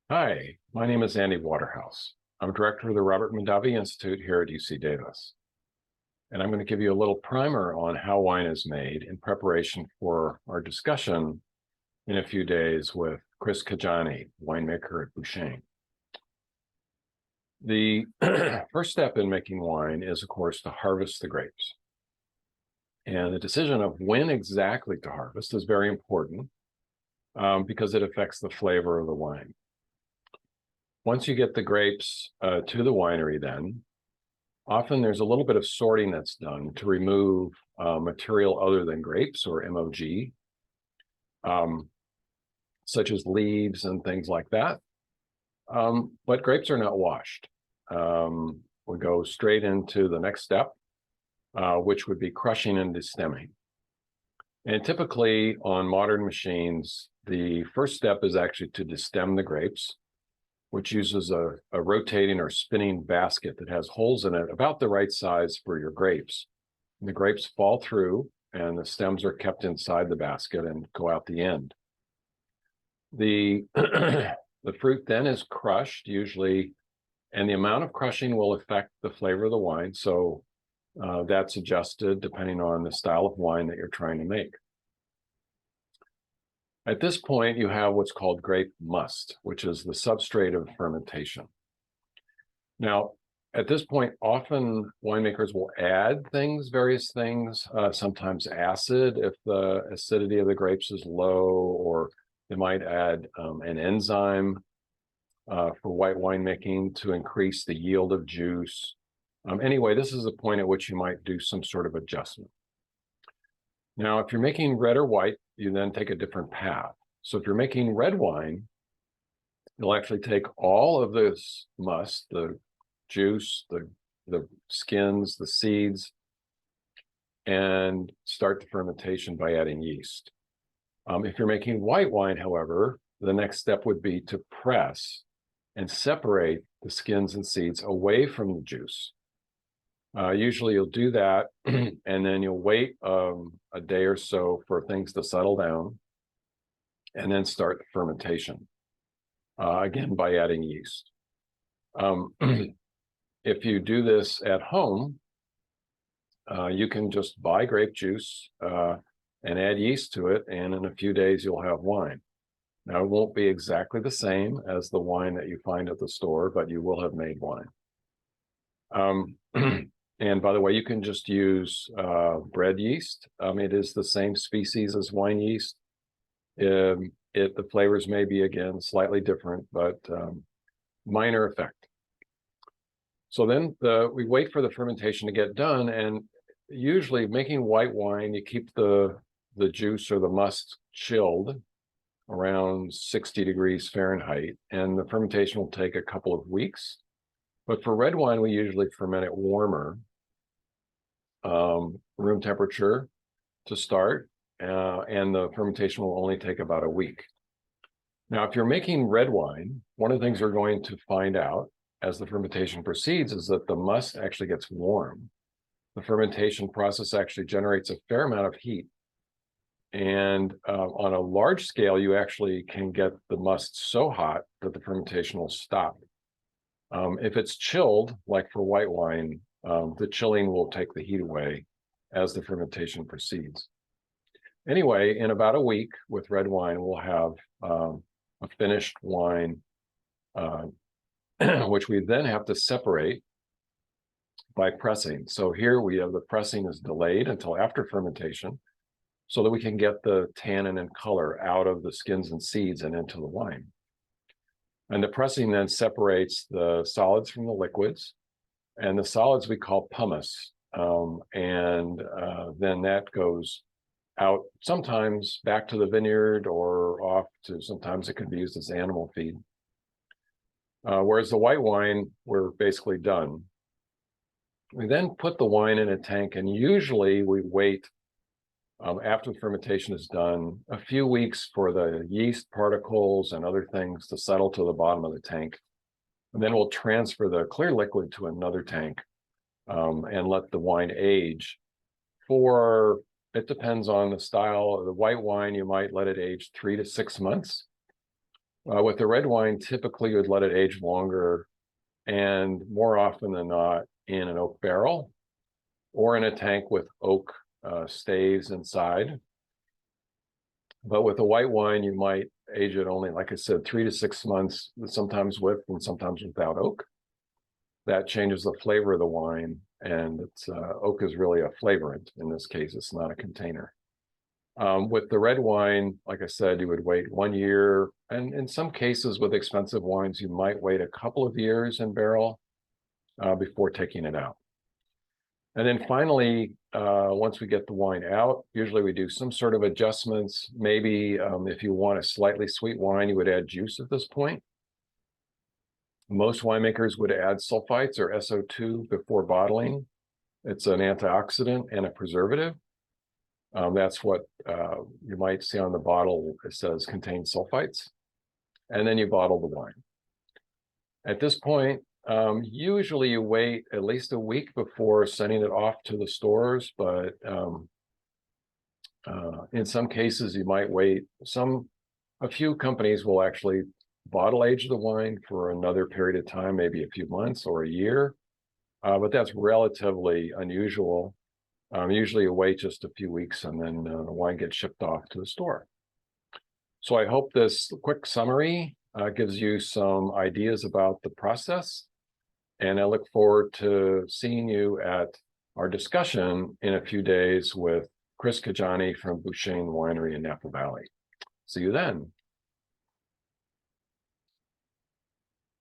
Hi, my name is Andy Waterhouse. I'm director of the Robert Mondavi Institute here at UC Davis. And I'm going to give you a little primer on how wine is made in preparation for our discussion in a few days with Chris Kajani, winemaker at Bouchain. The first step in making wine is, of course, to harvest the grapes. And the decision of when exactly to harvest is very important because it affects the flavor of the wine. Once you get the grapes to the winery, then often there's a little bit of sorting that's done to remove material other than grapes or MOG, such as leaves and things like that. But grapes are not washed. We go straight into the next step, which would be crushing and destemming. And typically on modern machines, the first step is actually to destem the grapes, which uses a rotating or spinning basket that has holes in it about the right size for your grapes. And the grapes fall through and the stems are kept inside the basket and go out the end. The, the fruit then is crushed usually, and the amount of crushing will affect the flavor of the wine. So that's adjusted depending on the style of wine that you're trying to make. At this point, you have what's called grape must, which is the substrate of fermentation. Now, at this point, often winemakers will add various things, sometimes acid if the acidity of the grapes is low, or they might add an enzyme for white winemaking to increase the yield of juice. Anyway, this is a point at which you might do some sort of adjustment. Now, if you're making red or white, you then take a different path. So if you're making red wine, you'll actually take all of this must, the juice, the skins, the seeds, and start the fermentation by adding yeast. If you're making white wine, however, the next step would be to press and separate the skins and seeds away from the juice. Usually you'll do that and then you'll wait a day or so for things to settle down and then start the fermentation, again, by adding yeast. If you do this at home, you can just buy grape juice and add yeast to it, and in a few days you'll have wine. Now, it won't be exactly the same as the wine that you find at the store, but you will have made wine. And by the way, you can just use bread yeast. It is the same species as wine yeast. The flavors may be, again, slightly different, but minor effect. So then we wait for the fermentation to get done, and usually making white wine, you keep the juice or the must chilled around 60 degrees Fahrenheit, and the fermentation will take a couple of weeks. But for red wine, we usually ferment it warmer, room temperature to start, and the fermentation will only take about a week. Now, if you're making red wine, one of the things we're going to find out as the fermentation proceeds is that the must actually gets warm. The fermentation process actually generates a fair amount of heat. And on a large scale, you actually can get the must so hot that the fermentation will stop. If it's chilled, like for white wine, the chilling will take the heat away as the fermentation proceeds. Anyway, in about a week with red wine, we'll have a finished wine, which we then have to separate by pressing. So here we have the pressing is delayed until after fermentation so that we can get the tannin and color out of the skins and seeds and into the wine. And the pressing then separates the solids from the liquids, and the solids we call pumice. Then that goes out sometimes back to the vineyard or off to, sometimes it can be used as animal feed. Whereas the white wine, we're basically done. We then put the wine in a tank, and usually we wait after the fermentation is done a few weeks for the yeast particles and other things to settle to the bottom of the tank. And then we'll transfer the clear liquid to another tank and let the wine age for, it depends on the style of the white wine, you might let it age 3 to 6 months. With the red wine, typically you would let it age longer, and more often than not in an oak barrel or in a tank with oak staves inside. But with a white wine, you might age it only, like I said, 3 to 6 months, sometimes with and sometimes without oak. That changes the flavor of the wine, and it's oak is really a flavorant in this case. It's not a container. With the red wine, like I said, you would wait 1 year, and in some cases with expensive wines, you might wait a couple of years in barrel before taking it out. And then finally, once we get the wine out, usually we do some sort of adjustments. Maybe if you want a slightly sweet wine, you would add juice at this point. Most winemakers would add sulfites or SO2 before bottling. It's an antioxidant and a preservative. That's what you might see on the bottle. It says contains sulfites. And then you bottle the wine. At this point, usually you wait at least a week before sending it off to the stores, but in some cases you might wait. A few companies will actually bottle age the wine for another period of time, maybe a few months or a year, but that's relatively unusual. Usually you wait just a few weeks and then the wine gets shipped off to the store. So I hope this quick summary gives you some ideas about the process, and I look forward to seeing you at our discussion in a few days with Chris Kajani from Bouchain Winery in Napa Valley. See you then.